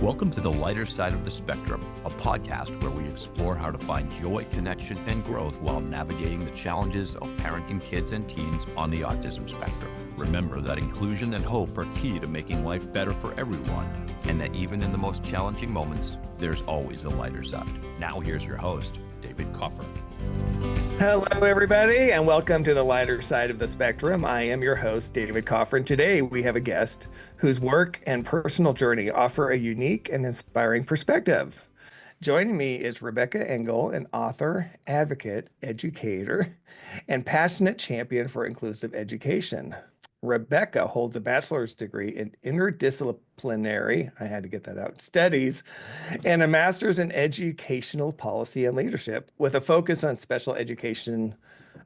Welcome to the Lighter Side of the Spectrum, a podcast where we explore how to find joy, connection, and growth while navigating the challenges of parenting kids and teens on the autism spectrum. Remember that inclusion and hope are key to making life better for everyone, and that even in the most challenging moments, there's always a lighter side. Now here's your host, David Coffer. Hello, everybody, and welcome to the Lighter Side of the Spectrum. I am your host, David Coffer, and today we have a guest whose work and personal journey offer a unique and inspiring perspective. Joining me is Rebecca Engle, an author, advocate, educator, and passionate champion for inclusive education. Rebecca holds a bachelor's degree in interdisciplinary, I had to get that out, studies, and a master's in educational policy and leadership with a focus on special education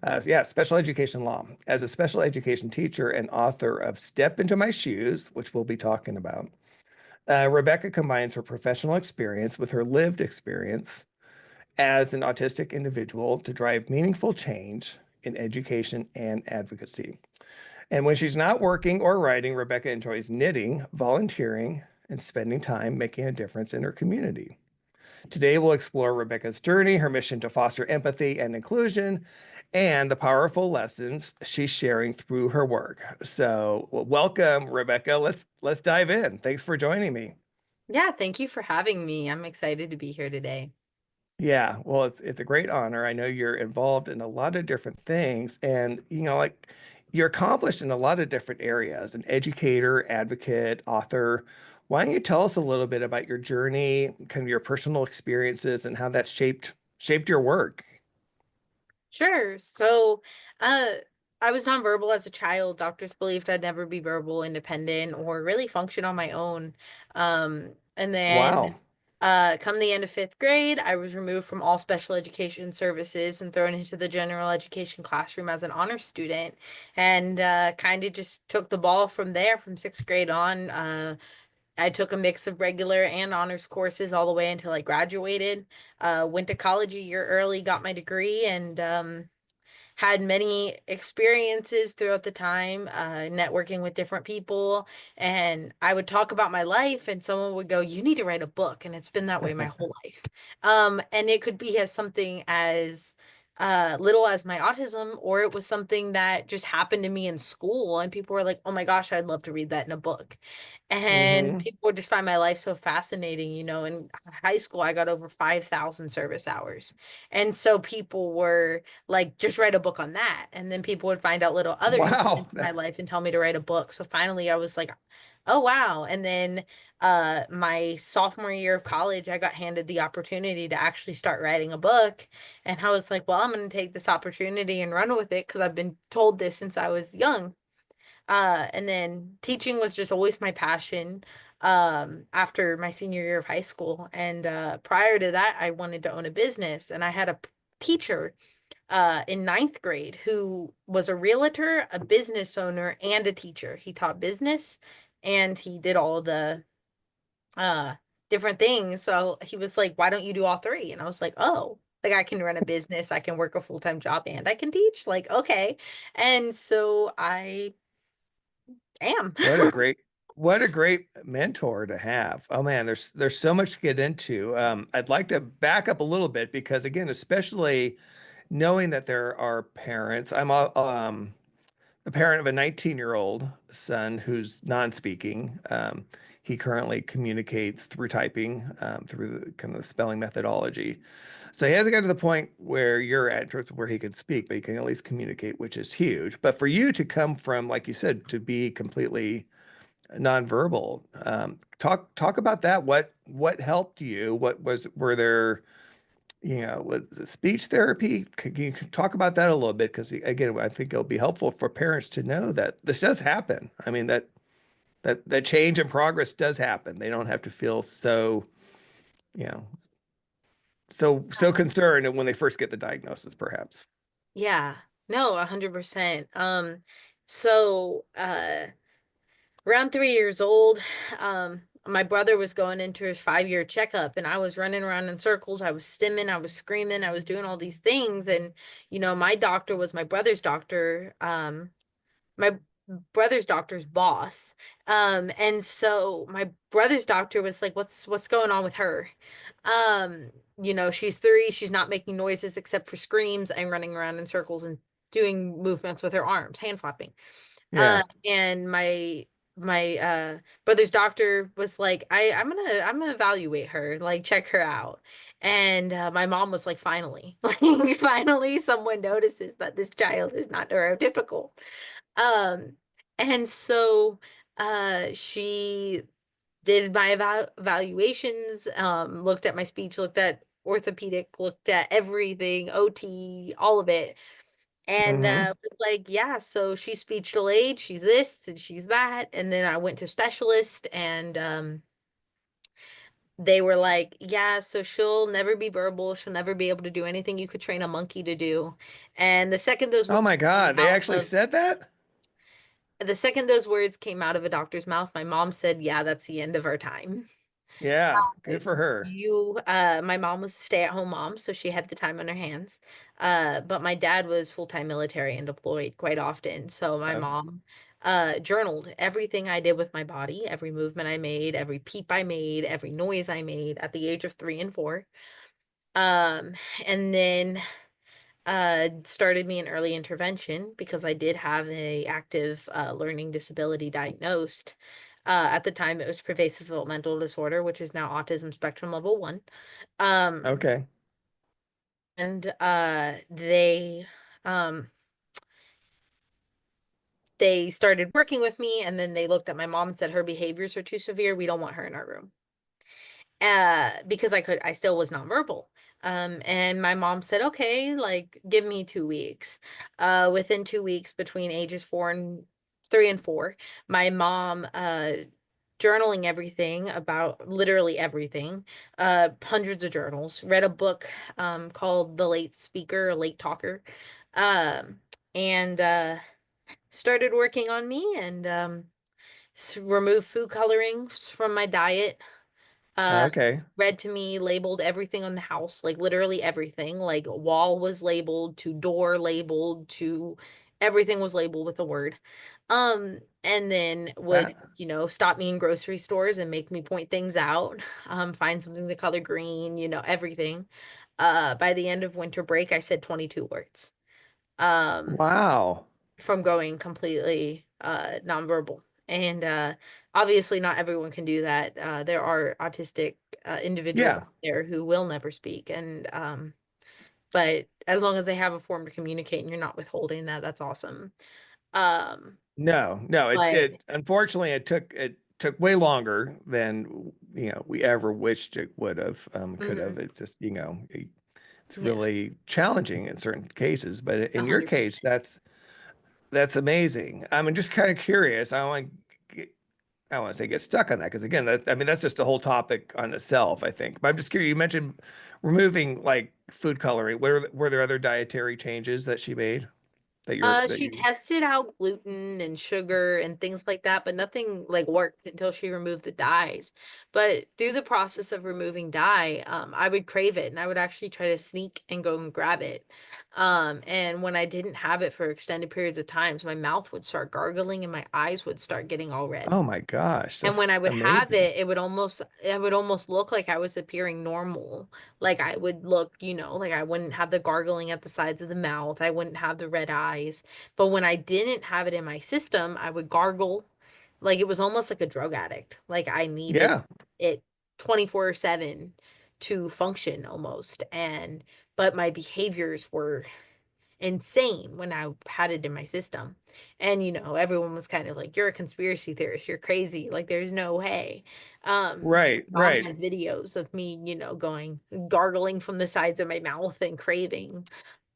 law. As a special education teacher and author of Step Into My Shoes, which we'll be talking about, Rebecca combines her professional experience with her lived experience as an autistic individual to drive meaningful change in education and advocacy. And when she's not working or writing, Rebecca enjoys knitting, volunteering, and spending time making a difference in her community. Today, we'll explore Rebecca's journey, her mission to foster empathy and inclusion, and the powerful lessons she's sharing through her work. So, welcome, Rebecca. Let's dive in. Thanks for joining me. Yeah, thank you for having me. I'm excited to be here today. Yeah, well, it's a great honor. I know you're involved in a lot of different things, and you're accomplished in a lot of different areas, an educator, advocate, author. Why don't you tell us a little bit about your journey, kind of your personal experiences and how that's shaped your work? Sure. So, uh, I was nonverbal as a child. Doctors believed I'd never be verbal, independent, or really function on my own. And then, Wow. come the end of fifth grade, I was removed from all special education services and thrown into the general education classroom as an honor student, and kind of just took the ball from there from sixth grade on. I took a mix of regular and honors courses all the way until I graduated. Went to college a year early, got my degree, and had many experiences throughout the time, networking with different people. And I would talk about my life, and someone would go, "You need to write a book." And it's been that way my whole life. And it could be as something as little as my autism, or it was something that just happened to me in school, and people were like, "Oh my gosh, I'd love to read that in a book." And Mm-hmm. people would just find my life so fascinating. In high school, I got over 5,000 service hours. And so people were like, just write a book on that. And then people would find out little other Wow. incidents in my life and tell me to write a book. So finally I was like, oh wow. And then my sophomore year of college, I got handed the opportunity to actually start writing a book. And I was like, well, I'm going to take this opportunity and run with it because I've been told this since I was young. And then teaching was just always my passion after my senior year of high school. And prior to that, I wanted to own a business. And I had a teacher in ninth grade who was a realtor, a business owner, and a teacher. He taught business and he did all the uh, different things. So he was like, why don't you do all three? And I was like, oh. Like I can run a business, I can work a full-time job, and I can teach. Like, okay. And so I am. What a great mentor to have. Oh man, there's so much to get into. I'd like to back up a little bit because again, especially knowing that there are parents. I'm a parent of a 19-year-old son who's non-speaking. He currently communicates through typing, through the kind of the spelling methodology. So he hasn't got to the point where you're at, in terms of where he can speak, but he can at least communicate, which is huge. But for you to come from, like you said, to be completely nonverbal, talk about that. What helped you? Were there, was it speech therapy? Could you talk about that a little bit? Because again, I think it'll be helpful for parents to know that this does happen. I mean, that change and progress does happen. They don't have to feel so, you know, so concerned when they first get the diagnosis, perhaps. Yeah, no, 100%. So around 3 years old, my brother was going into his 5-year checkup, and I was running around in circles. I was stimming, I was screaming, I was doing all these things. And, my doctor was my brother's doctor. My brother's doctor's boss. And so my brother's doctor was like, what's going on with her? She's 3, she's not making noises except for screams and running around in circles and doing movements with her arms, hand flapping. Yeah. And my brother's doctor was like, I'm gonna evaluate her, like check her out. And my mom was like, finally, like finally someone notices that this child is not neurotypical. Um, and so she did my evaluations, looked at my speech, looked at orthopedic, looked at everything, OT, all of it. And Mm-hmm. was like, yeah, so she's speech delayed, she's this and she's that. And then I went to specialist and they were like, yeah, so she'll never be verbal, she'll never be able to do anything you could train a monkey to do. And Oh my God, they actually said that? the second those words came out of a doctor's mouth, my mom said, yeah, that's the end of our time. Yeah, good for her. My mom was a stay-at-home mom, so she had the time on her hands. But my dad was full-time military and deployed quite often. So my Okay. mom journaled everything I did with my body, every movement I made, every peep I made, every noise I made at the age of 3 and 4. Um, and then started me in early intervention because I did have a active learning disability diagnosed. At the time, it was pervasive developmental disorder, which is now autism spectrum level 1. Um, Okay. and um, they started working with me, and then they looked at my mom and said her behaviors are too severe. We don't want her in our room. Because I still was nonverbal. And my mom said, okay, like give me 2 weeks. Within 2 weeks between ages 3 and 4, my mom, journaling everything about literally everything, hundreds of journals, read a book, called The Late Speaker, or Late Talker, um, and, started working on me and, removed food colorings from my diet, uh, Okay. read to me, labeled everything on the house, like literally everything. Like wall was labeled to door labeled to everything was labeled with a word. And then would, That stop me in grocery stores and make me point things out, find something to color green, everything. By the end of winter break, I said 22 words. Um, wow. from going completely nonverbal. And obviously, not everyone can do that. There are autistic individuals Yeah. out there who will never speak, and but as long as they have a form to communicate and you're not withholding that, that's awesome. Um, No, no, but it unfortunately it took way longer than we ever wished it would have could have. mhm, It's just, it's yeah, really challenging in certain cases, but in your 100%. case, that's amazing. I'm just kind of curious. I don't want to say get stuck on that because again, I mean that's just a whole topic on itself, I think. But I'm just curious. You mentioned removing like food coloring. Were there other dietary changes that she made that She you? tested out gluten and sugar and things like that, but nothing like worked until she removed the dyes. But through the process of removing dye, I would crave it and I would actually try to sneak and go and grab it. And when I didn't have it for extended periods of times, my mouth would start gargling and my eyes would start getting all red. Oh my gosh, And that's when I would have amazing. it, it would almost look like I was appearing normal. Like I would look, like I wouldn't have the gargling at the sides of the mouth. I wouldn't have the red eyes. But when I didn't have it in my system, I would gargle. Like it was almost like a drug addict. Like I needed Yeah, it 24/7 to function almost. But my behaviors were insane when I had it in my system. And everyone was kind of like, "You're a conspiracy theorist, you're crazy, like there's no way." right, Mom right. has videos of me, going gargling from the sides of my mouth and craving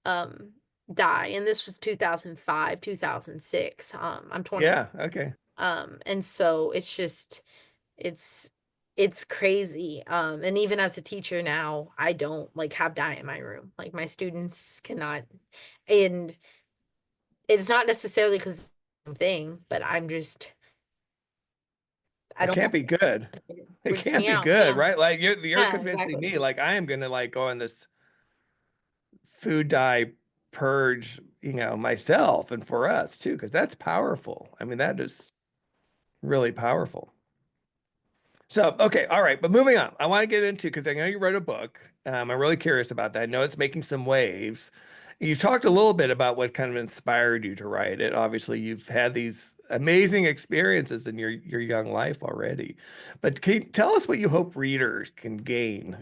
um dye. And this was 2005, 2006. I'm 20. Yeah, okay. And so it's it's crazy. And even as a teacher now, I don't like have dye in my room. Like my students cannot, and it's not necessarily because thing, but I It don't can't want be good. it. It Freaks can't me be out. good, Yeah. right? Like you're Yeah, convincing exactly. me like I am gonna like go on this food dye purge, myself and for us too, because that's powerful. I mean, that is really powerful. So, okay, all right, but moving on, I want to get into because I know you wrote a book. I'm really curious about that. I know it's making some waves. You've talked a little bit about what kind of inspired you to write it. Obviously, you've had these amazing experiences in your young life already. But can you tell us what you hope readers can gain?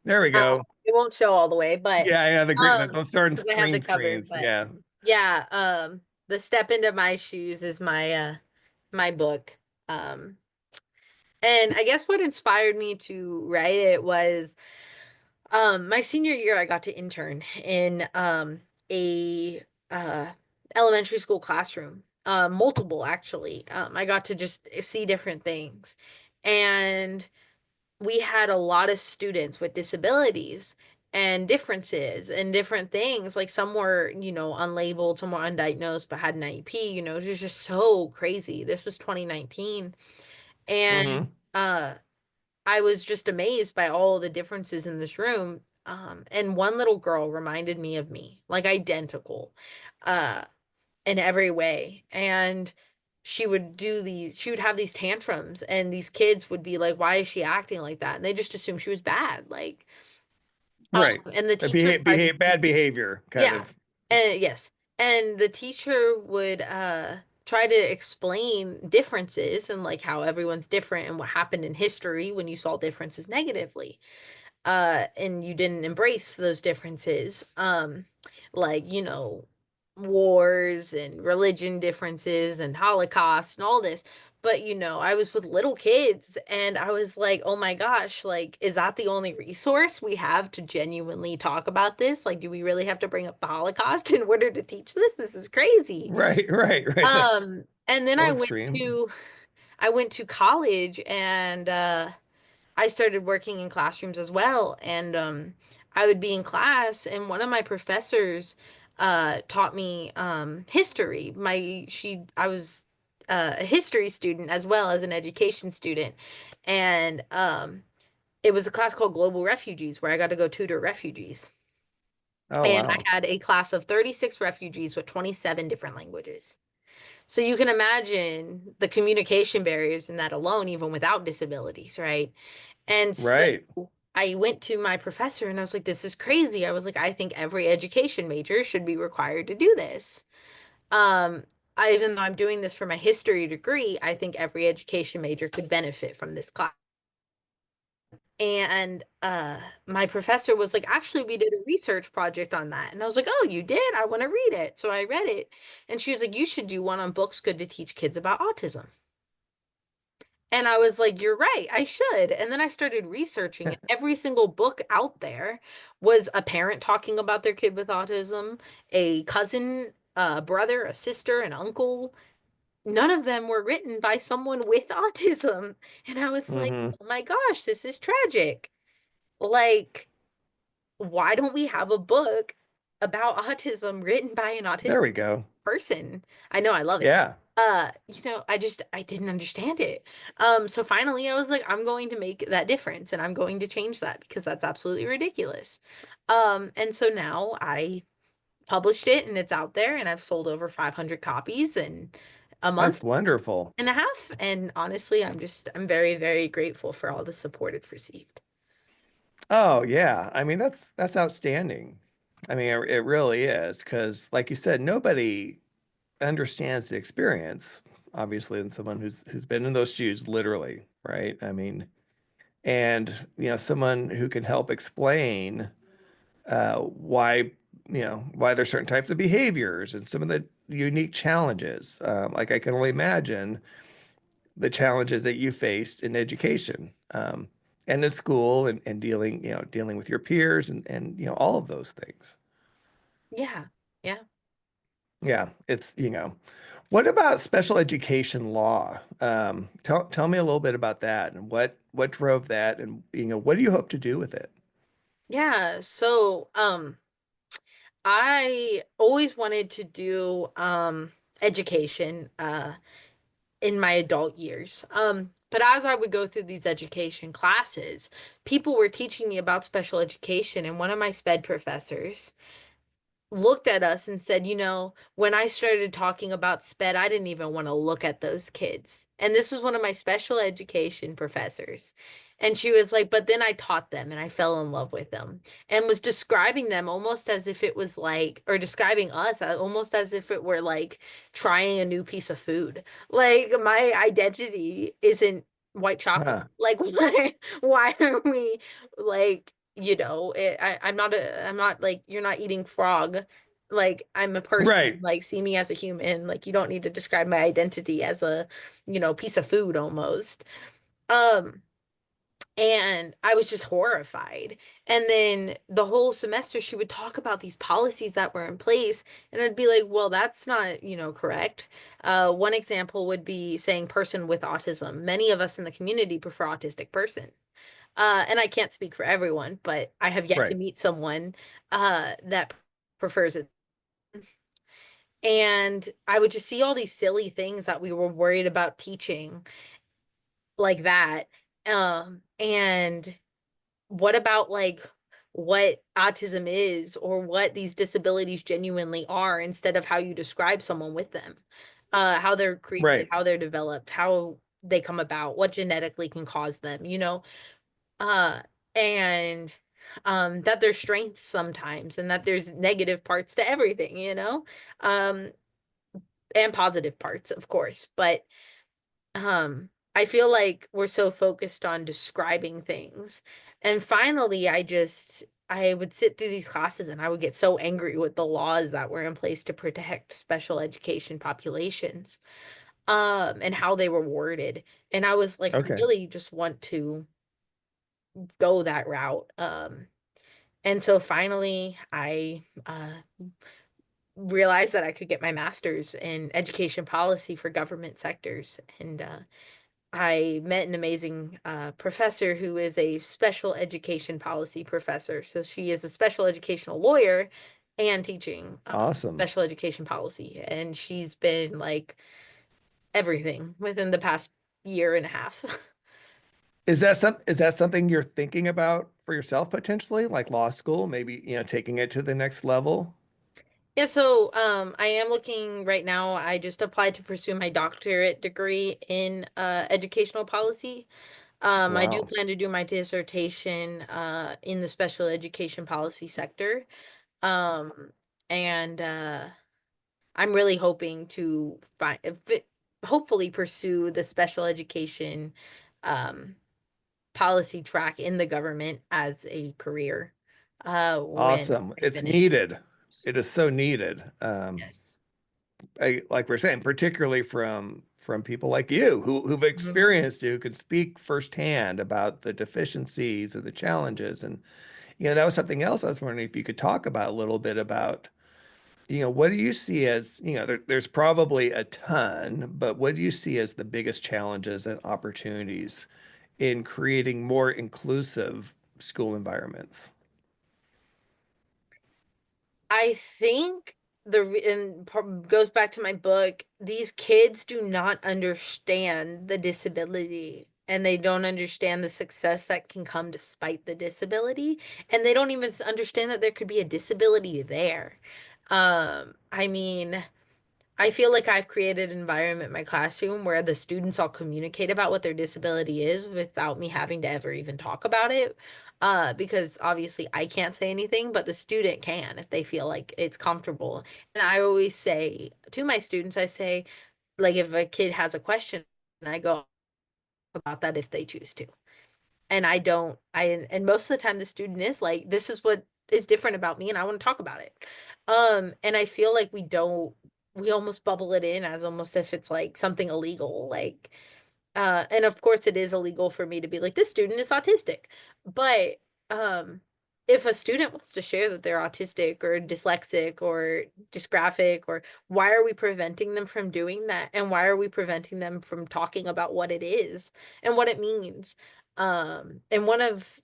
There we go. It won't show all the way, but Yeah, yeah, the green, um, those darn because I have the green cover, screens. but Yeah, yeah, the Step Into My Shoes is my book. Um, and I guess what inspired me to write it was my senior year I got to intern in a elementary school classroom. Multiple actually. I got to just see different things. And we had a lot of students with disabilities and differences and different things. Like some were, unlabeled, some were undiagnosed but had an IEP, it was just so crazy. This was 2019. And mm-hmm. uh I was just amazed by all of the differences in this room. And one little girl reminded me of me, like identical, uh, in every way. And she would have these tantrums, and these kids would be like, why is she acting like that? And they just assumed she was bad. Right. And the teacher tried to Bad teach. behavior, kind Yeah. of. And yes. And the teacher would try to explain differences and like how everyone's different and what happened in history when you saw differences negatively. And you didn't embrace those differences. Like, wars and religion differences and Holocaust and all this. But I was with little kids and I was like, oh my gosh, like, is that the only resource we have to genuinely talk about this? Like, do we really have to bring up the Holocaust in order to teach this? This is crazy. Right, right, right. That's And then a little extreme. I went to college and I started working in classrooms as well. And I would be in class, and one of my professors taught me history. I was a history student as well as an education student. And it was a class called Global Refugees where I got to go tutor refugees. Oh, And I wow. had a class of 36 refugees with 27 different languages. So you can imagine the communication barriers in that alone, even without disabilities, right? And so Right. I went to my professor and I was like, this is crazy. I was like, I think every education major should be required to do this. Um, even though I'm doing this for my history degree, I think every education major could benefit from this class. And my professor was like, actually, we did a research project on that. And I was like, oh, you did? I want to read it. So I read it. And she was like, you should do one on books good to teach kids about autism. And I was like, you're right, I should. And then I started researching it. Every single book out there was a parent talking about their kid with autism, a cousin, a brother, a sister, an uncle. None of them were written by someone with autism. And I was like, Hmm. oh my gosh, this is tragic. Like, why don't we have a book about autism written by an There autistic we go. person? I know, I love it. Yeah, I didn't understand it. So finally I was like, I'm going to make that difference and I'm going to change that because that's absolutely ridiculous. And so now I published it and it's out there and I've sold over 500 copies in a that's month wonderful. and a half. And honestly, I'm very, very grateful for all the support it's received. Oh, yeah. I mean, that's outstanding. I mean, it really is because, like you said, nobody understands the experience, obviously, than someone who's been in those shoes, literally, right? I mean, and someone who can help explain why why there's certain types of behaviors and some of the unique challenges. Like I can only imagine the challenges that you faced in education and in school and dealing with your peers and all of those things. Yeah. Yeah. Yeah, it's what about special education law? Tell me a little bit about that and what drove that and what do you hope to do with it? Yeah. So, I always wanted to do education. in my adult years. But as I would go through these education classes, people were teaching me about special education, and one of my sped professors looked at us and said, when I started talking about SPED, I didn't even want to look at those kids. And this was one of my special education professors. And she was like, but then I taught them and I fell in love with them, and was describing them almost as if it was like, or describing us almost as if it were like trying a new piece of food. Like my identity isn't white chocolate. Huh. Like why are we like I'm not like, you're not eating frog. Like, I'm a person. Right. Like, see me as a human. Like, you don't need to describe my identity as a, piece of food almost. Um, and I was just horrified. And then the whole semester, she would talk about these policies that were in place, and I'd be like, well, that's not, correct. One example would be saying person with autism. Many of us in the community prefer autistic person. And I can't speak for everyone, but I have yet to Right. meet someone that prefers it. And I would just see all these silly things that we were worried about teaching like that. And what about like what autism is, or what these disabilities genuinely are, instead of how you describe someone with them, how they're created, Right. how they're developed, how they come about, what genetically can cause them, uh and that there's strengths sometimes, and that there's negative parts to everything, um and positive parts, of course. But I feel like we're so focused on describing things. And finally, I would sit through these classes and I would get so angry with the laws that were in place to protect special education populations, and how they were worded. And I was like, I Okay. really just want to go that route. And so finally, I realized that I could get my master's in education policy for government sectors. And I met an amazing professor who is a special education policy professor. So she is a special educational lawyer and teaching Awesome. special education policy. And she's been like everything within the past year and a half. Is that something you're thinking about for yourself potentially, like law school, maybe, taking it to the next level? Yeah, so I am looking right now. I just applied to pursue my doctorate degree in educational policy. I do Wow. plan to do my dissertation in the special education policy sector. Um, and I'm really hoping to hopefully pursue the special education um policy track in the government as a career when Awesome. I It's finish. needed. It is so needed. Yes. Like we're saying, particularly from people like you who've Mhm. experienced it, who could speak firsthand about the deficiencies and the challenges. And, that was something else I was wondering if you could talk about a little bit about, what do you see as, there's probably a ton, but what do you see as the biggest challenges and opportunities in creating more inclusive school environments? I think goes back to my book. These kids do not understand the disability, and they don't understand the success that can come despite the disability, and they don't even understand that there could be a disability there. I mean, I feel like I've created an environment in my classroom where the students all communicate about what their disability is without me having to ever even talk about it. Because obviously I can't say anything, but the student can if they feel like it's comfortable. And I always say to my students, I say, like, if a kid has a question, I go about that if they choose to. And I don't, and most of the time the student is like, this is what is different about me and I want to talk about it. And I feel like we almost bubble it in as almost if it's like something illegal. Like, and of course it is illegal for me to be like, this student is autistic. But um if a student wants to share that they're autistic or dyslexic or dysgraphic, or why are we preventing them from doing that? And why are we preventing them from talking about what it is and what it means? And one of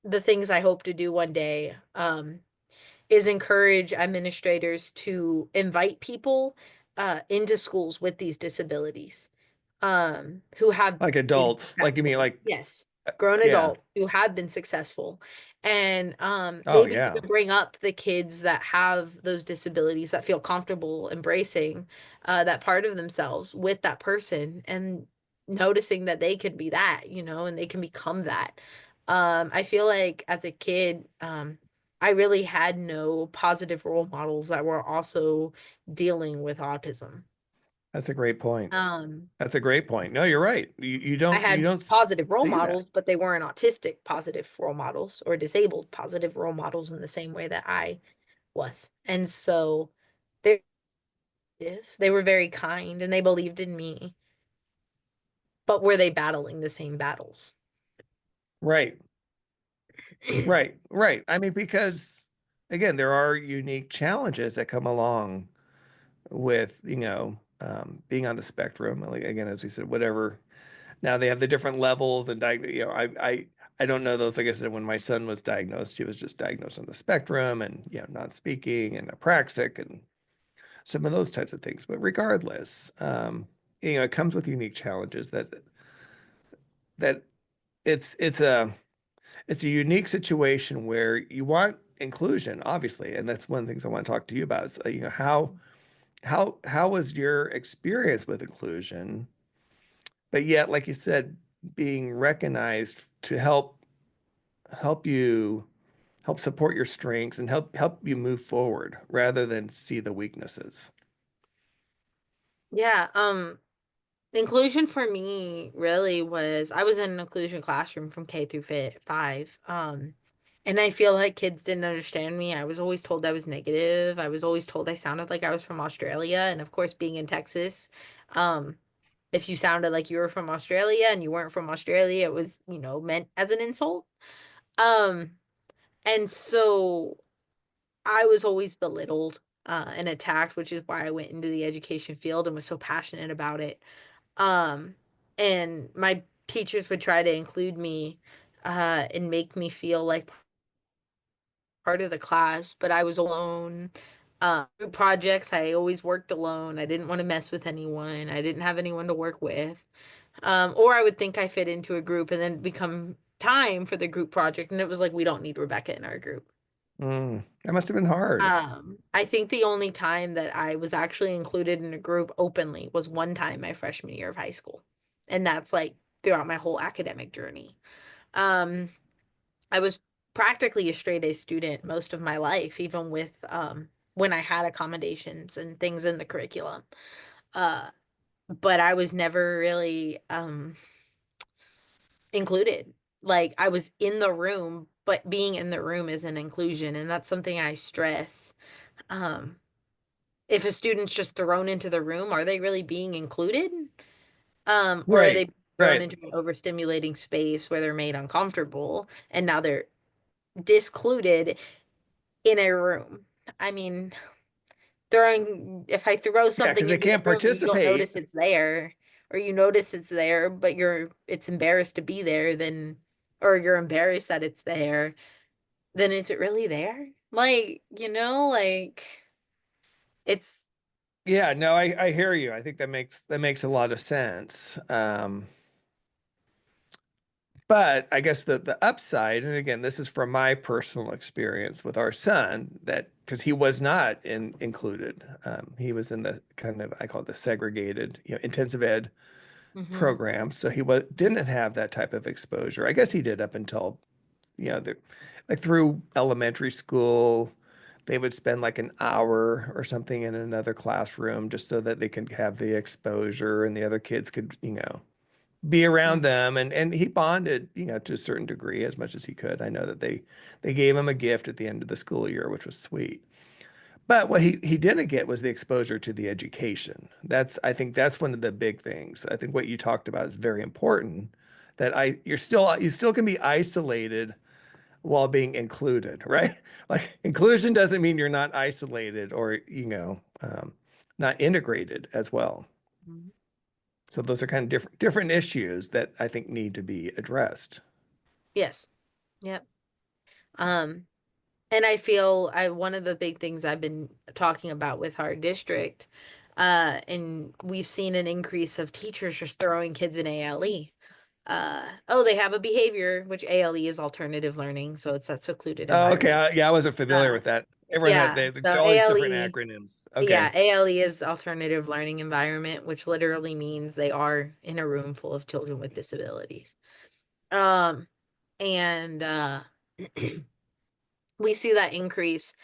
the things I hope to do one day is encourage administrators to invite people into schools with these disabilities, who have Like been adults, like you mean successful. like, Yes, grown yeah. adults who have been successful. And Oh maybe yeah. even bring up the kids that have those disabilities that feel comfortable embracing that part of themselves with that person and noticing that they can be that, and they can become that. I feel like as a kid, I really had no positive role models that were also dealing with autism. That's a great point. Um, That's a great point. No, you're right. You I don't, you had don't positive role see that. models, but they weren't autistic positive role models or disabled positive role models in the same way that I was. And so they they were very kind and they believed in me, but were they battling the same battles? Right. Right. Right. I mean, because again, there are unique challenges that come along with, being on the spectrum. Like again, as we said, whatever. Now they have the different levels and I don't know those. Like I said, when my son was diagnosed, he was just diagnosed on the spectrum and not speaking and apraxic and some of those types of things. But regardless, it comes with unique challenges that it's a unique situation where you want inclusion, obviously, and that's one of the things I want to talk to you about. Is how was your experience with inclusion, but yet, like you said, being recognized to help you help support your strengths and help you move forward rather than see the weaknesses. Yeah, inclusion for me really was I was in an inclusion classroom from K through 5. And I feel like kids didn't understand me. I was always told I was negative. I was always told I sounded like I was from Australia. And of course, being in Texas, um, if you sounded like you were from Australia and you weren't from Australia, it was, meant as an insult. Um, and so I was always belittled and attacked, which is why I went into the education field and was so passionate about it. Um, and my teachers would try to include me and make me feel like part of the class, but I was alone. Group projects, I always worked alone. I didn't want to mess with anyone. I didn't have anyone to work with. Or I would think I fit into a group and then become time for the group project, and it was like, we don't need Rebecca in our group. That must have been hard. I think the only time that I was actually included in a group openly was one time my freshman year of high school. And that's like throughout my whole academic journey. Um, I was practically a straight A student most of my life, even with when I had accommodations and things in the curriculum. Uh, but I was never really included. Like I was in the room, but being in the room is an inclusion, and that's something I stress. Um, if a student's just thrown into the room, are they really being included? Or are Right, they thrown right. into an overstimulating space where they're made uncomfortable and now they're discluded in a room? I mean, if I throw Yeah, because something they into the can't room, you don't participate. notice it's there, or you notice it's there, but it's embarrassed to be there, then, or you're embarrassed that it's there, then is it really there? Like, it's, Yeah, no, I hear you. I think that makes a lot of sense. But I guess the upside, and again, this is from my personal experience with our son, that because he was not included, he was in the kind of I call it the segregated, intensive ed mhm, program, so he didn't have that type of exposure. I guess he did up until the like through elementary school. They would spend like an hour or something in another classroom just so that they could have the exposure and the other kids could, be around mhm, them, and he bonded, to a certain degree as much as he could. I know that they gave him a gift at the end of the school year, which was sweet. But what he didn't get was the exposure to the education. I think that's one of the big things. I think what you talked about is very important, that you still can be isolated while being included, right? Like inclusion doesn't mean you're not isolated or, not integrated as well. mhm. So those are kind of different issues that I think need to be addressed. Yes. Yep. Um, and I feel one of the big things I've been talking about with our district, And we've seen an increase of teachers just throwing kids in ALE. Oh, they have a behavior, which ALE is alternative learning, so it's that secluded Oh, okay. environment. Yeah, I wasn't familiar Uh, with that. Everyone had yeah, so all these different ALE, acronyms. yeah, Okay. ALE is alternative learning environment, which literally means they are in a room full of children with disabilities. Um, and we see that increase.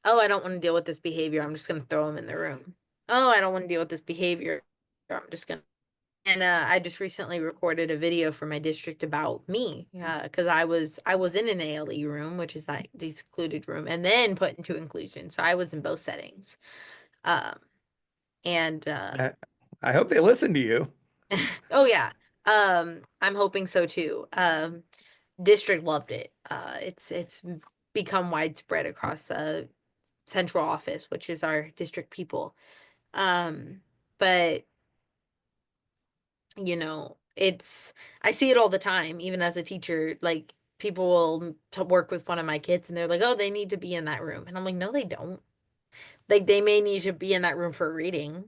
Oh, I don't want to deal with this behavior. I'm just going to throw them in the room. Oh, I don't want to deal with this behavior. I'm just going to. And I just recently recorded a video for my district about me, because I was in an ALE room, which is that the secluded room, and then put into inclusion. So I was in both settings. Um, and I, I hope they listen to you. oh yeah, I'm hoping so too. District loved it. It's become widespread across central office, which is our district people. Um, but I see it all the time, even as a teacher. Like people will work with one of my kids, and they're like, "Oh, they need to be in that room," and I'm like, "No, they don't. Like they may need to be in that room for reading,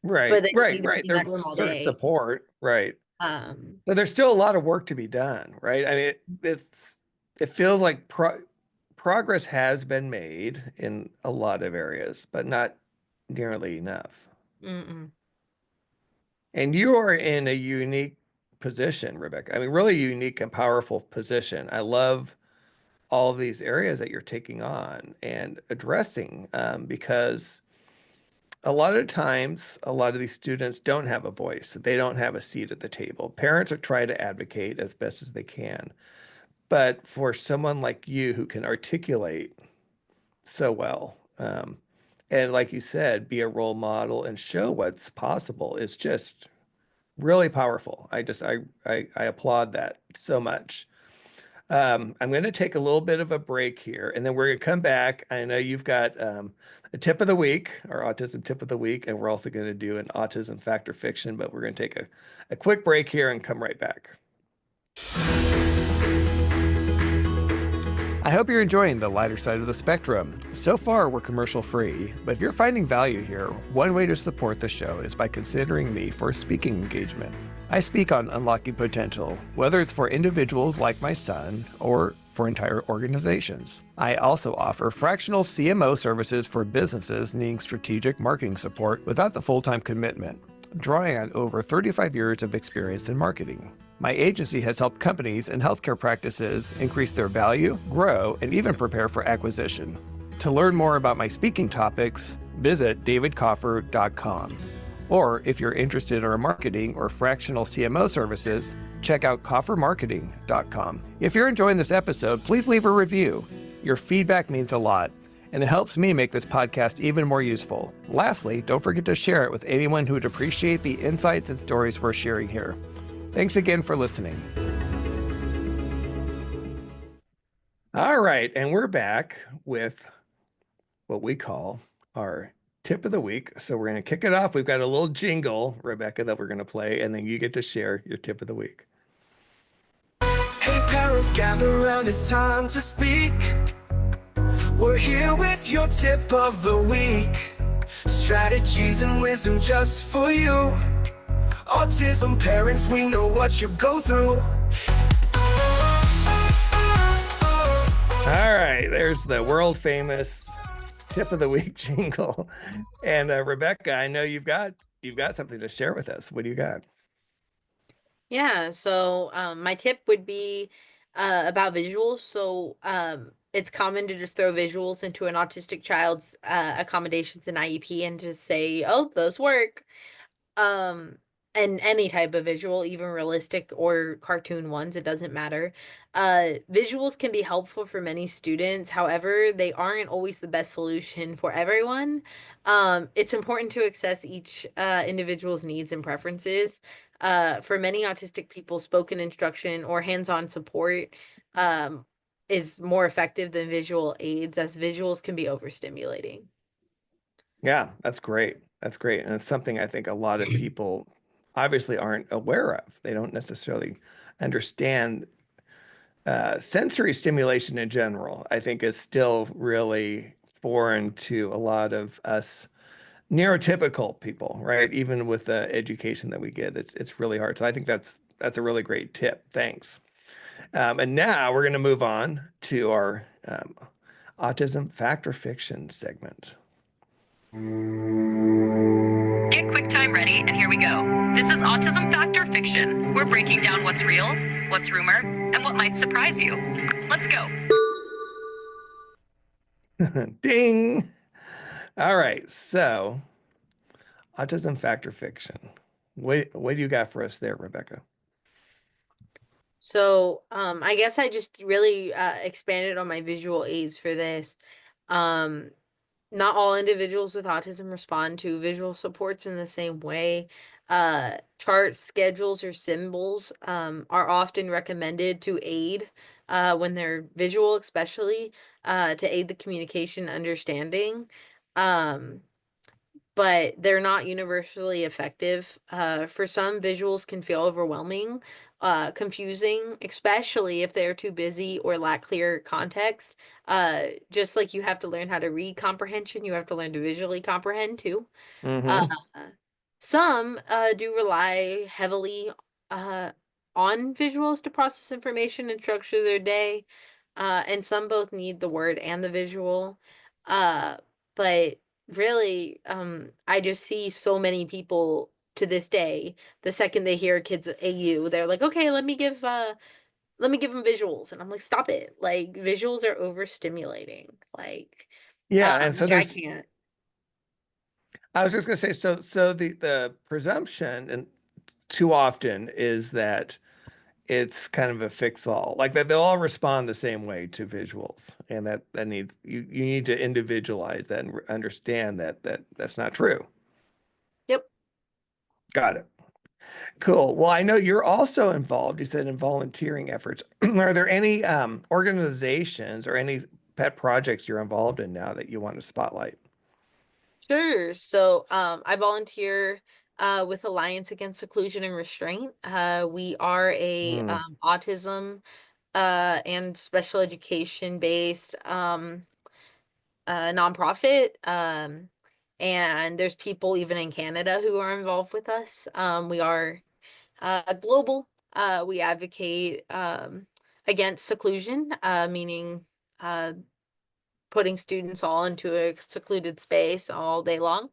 Right, but they don't right, need to be right. in that There's room all certain day." support, right? Um, But there's still a lot of work to be done, right? I mean, it feels like progress has been made in a lot of areas, but not nearly enough. mm-mm. And you are in a unique position, Rebecca. I mean, really unique and powerful position. I love all of these areas that you're taking on and addressing, because a lot of times, a lot of these students don't have a voice. They don't have a seat at the table. Parents are trying to advocate as best as they can. But for someone like you who can articulate so well, and like you said, be a role model and show what's possible is just really powerful. I applaud that so much. I'm going to take a little bit of a break here, and then we're going to come back. I know you've got a tip of the week, our autism tip of the week, and we're also going to do an autism fact or fiction, but we're going to take a quick break here and come right back. I hope you're enjoying the lighter side of the spectrum. So far, we're commercial free, but if you're finding value here, one way to support the show is by considering me for a speaking engagement. I speak on unlocking potential, whether it's for individuals like my son or for entire organizations. I also offer fractional CMO services for businesses needing strategic marketing support without the full-time commitment, drawing on over 35 years of experience in marketing. My agency has helped companies and healthcare practices increase their value, grow, and even prepare for acquisition. To learn more about my speaking topics, visit davidkoffer.com. Or if you're interested in our marketing or fractional CMO services, check out koffermarketing.com. If you're enjoying this episode, please leave a review. Your feedback means a lot, and it helps me make this podcast even more useful. Lastly, don't forget to share it with anyone who would appreciate the insights and stories we're sharing here. Thanks again for listening. All right, and we're back with what we call our tip of the week. So we're going to kick it off. We've got a little jingle, Rebecca, that we're going to play, and then you get to share your tip of the week. Hey, parents, gather around, it's time to speak. We're here with your tip of the week. Strategies and wisdom just for you. Autism parents, we know what you go through. All right, there's the world famous tip of the week jingle. And Rebecca, I know you've got something to share with us. What do you got? Yeah, so my tip would be about visuals. So it's common to just throw visuals into an autistic child's accommodations and IEP and just say, "Oh, those work." Um, and any type of visual, even realistic or cartoon ones, it doesn't matter. Visuals can be helpful for many students. However, they aren't always the best solution for everyone. It's important to assess each individual's needs and preferences. For many autistic people, spoken instruction or hands-on support um, is more effective than visual aids, as visuals can be overstimulating. Yeah, that's great. That's great. And it's something I think a lot of people obviously aren't aware of. They don't necessarily understand sensory stimulation in general. I think is still really foreign to a lot of us neurotypical people, right? Even with the education that we get, it's really hard. So I think that's a really great tip. Thanks. And now we're going to move on to our autism fact or fiction segment. Get QuickTime ready, and here we go. This is Autism Fact or Fiction. We're breaking down what's real, what's rumor, and what might surprise you. Let's go. Ding. All right. So autism fact or fiction. What do you got for us there, Rebecca? So, I guess I just really expanded on my visual aids for this. Um, Not all individuals with autism respond to visual supports in the same way. Charts, schedules, or symbols are often recommended to aid when they're visual, especially to aid the communication understanding. Um, but they're not universally effective. For some, visuals can feel overwhelming, confusing, especially if they're too busy or lack clear context. Just like you have to learn how to read comprehension, you have to learn to visually comprehend too. Uh, Mm-hmm. some do rely heavily uh, on visuals to process information and structure their day, and some both need the word and the visual. Uh, but really, I just see so many people to this day, the second they hear a kid's AU, they're like, okay, let me give them visuals. And I'm like, stop it. Like visuals are overstimulating. Like, Yeah, and so like I there's can't. I was just gonna say so the presumption and too often is that it's kind of a fix all, like that they'll all respond the same way to visuals, and that needs you need to individualize that and understand that that's not true. Yep. Got it. Cool. Well, I know you're also involved, you said, in volunteering efforts. Are there any organizations or any pet projects you're involved in now that you want to spotlight? Sure. So, I volunteer with Alliance Against Seclusion and Restraint. We are a Hmm. autism and special education based nonprofit. And there's people even in Canada who are involved with us. We are global. We advocate against seclusion, meaning putting students all into a secluded space all day long.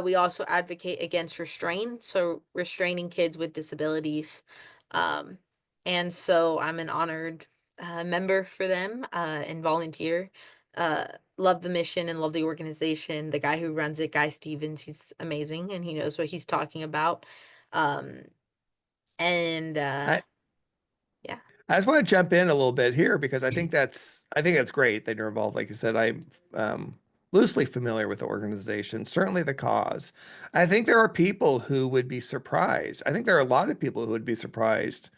We also advocate against restraint, so restraining kids with disabilities. Um, and so I'm an honored member for them and volunteer. Uh, Love the mission and love the organization. The guy who runs it, Guy Stevens, he's amazing and he knows what he's talking about. Um, and I yeah. I just want to jump in a little bit here because I think that's great that you're involved. Like you said, I'm loosely familiar with the organization, certainly the cause. I think there are people who would be surprised. I think there are a lot of people who would be surprised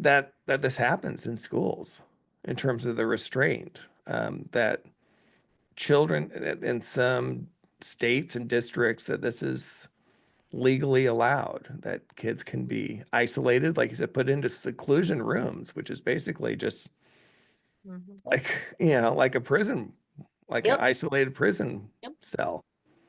that this happens in schools in terms of the restraint, that children in some states and districts that this is legally allowed, that kids can be isolated, like you said, put into seclusion rooms, which is basically just Mhm. like, like a prison, like an Yep. isolated prison Yep. cell.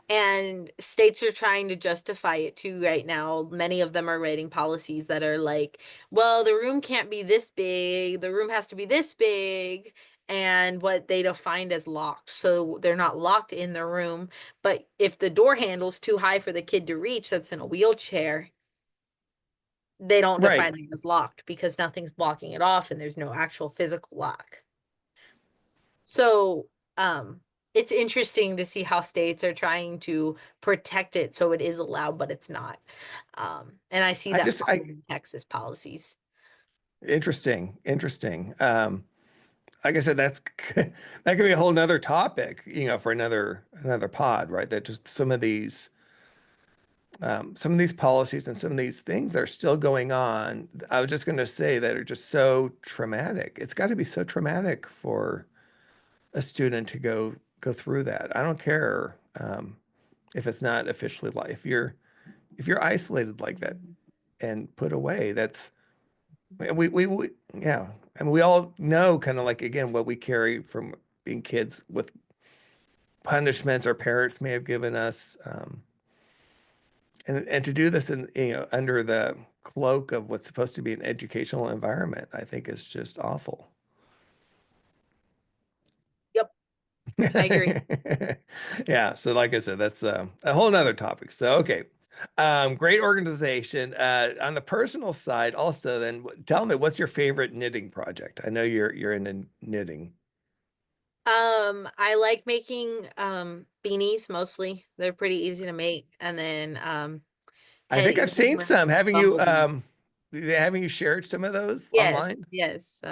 And states are trying to justify it too right now. Many of them are writing policies that are like, well, the room can't be this big, the room has to be this big, and what they defined as locked. So they're not locked in the room, but if the door handle's too high for the kid to reach that's in a wheelchair, they don't Right. define it as locked because nothing's blocking it off and there's no actual physical lock. So, it's interesting to see how states are trying to protect it so it is allowed, but it's not. And I see I that just, I, problem in Texas policies. interesting. Like I said, that could be a whole nother topic, for another pod, right? That just some of these policies and some of these things that are still going on. I was just going to say that are just so traumatic. It's got to be so traumatic for a student to go through that. I don't care if it's not officially like if you're isolated like that and put away. That's we yeah. I mean, we all know kind of like again what we carry from being kids with punishments our parents may have given us, and to do this in, under the cloak of what's supposed to be an educational environment, I think is just awful. Yep, I agree. Yeah. So like I said, that's a whole nother topic. So, okay. Great organization. On the personal side also, then tell me, what's your favorite knitting project? I know you're into knitting. I like making beanies mostly. They're pretty easy to make. And then I think I've seen some. bumblebee. Having you shared some of those Yes, online? yes.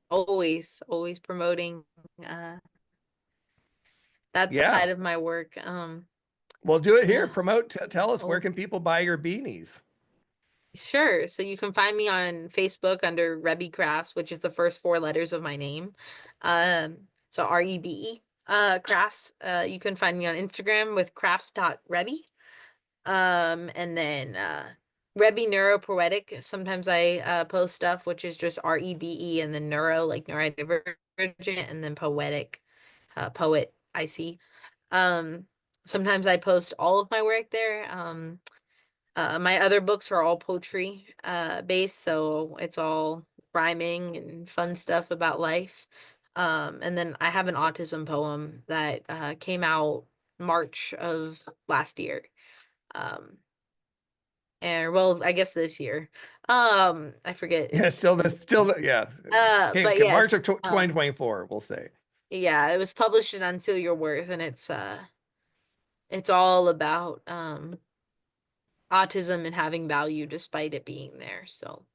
Always promoting that Yeah. side of my work. Well, do it here. Yeah. Promote. Tell us, where Oh, can people buy your beanies? sure. So you can find me on Facebook under Rebby Crafts, which is the first four letters of my name. So REBE crafts. You can find me on Instagram with crafts.rebby. And then Rebby Neuropoetic. Sometimes I post stuff which is just REBE and then neuro, like neurodivergent, and then poetic, poet IC. Sometimes I post all of my work there. My other books are all poetry based, so it's all rhyming and fun stuff about life. And then I have an autism poem that came out March of last year. And well, I guess this year. I forget. Yeah, It's yeah. Okay, but March yes, of 2024, we'll say. yeah, it was published in Until Your Worth, and it's all about autism and having value despite it being there. So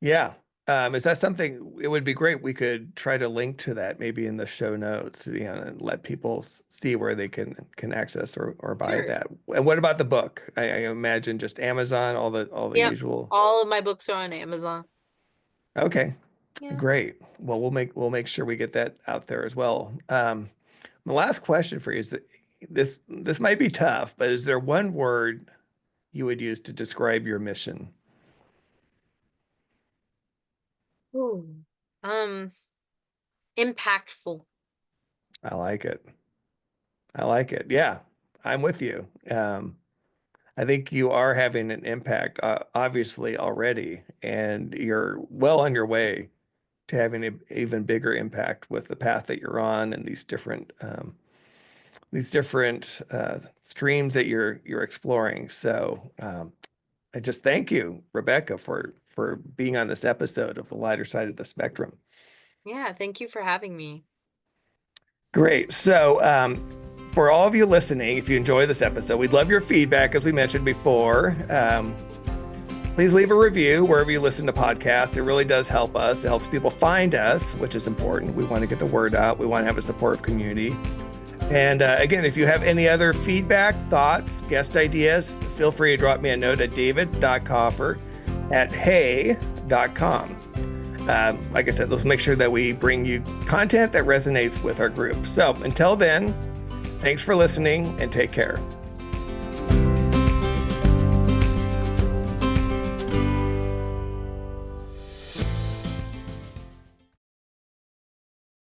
Yeah. Is that something, it would be great, we could try to link to that maybe in the show notes, and let people see where they can access or buy sure. that. And what about the book? I imagine just Amazon, all the Yep. usual. All of my books are on Amazon. Okay, Yeah. great. Well, we'll make sure we get that out there as well. The last question for you is that this might be tough, but is there one word you would use to describe your mission? Ooh. Impactful. I like it. I like it. Yeah, I'm with you. I think you are having an impact, obviously already, and you're well on your way to having an even bigger impact with the path that you're on and these different streams that you're exploring. So I just thank you, Rebecca, for being on this episode of The Lighter Side of the Spectrum. Yeah, thank you for having me. Great. So, for all of you listening, if you enjoy this episode, we'd love your feedback, as we mentioned before. Please leave a review wherever you listen to podcasts. It really does help us. It helps people find us, which is important. We want to get the word out. We want to have a supportive community. And again, if you have any other feedback, thoughts, guest ideas, feel free to drop me a note at david.coffer@hey.com. Like I said, let's make sure that we bring you content that resonates with our group. So until then, thanks for listening and take care.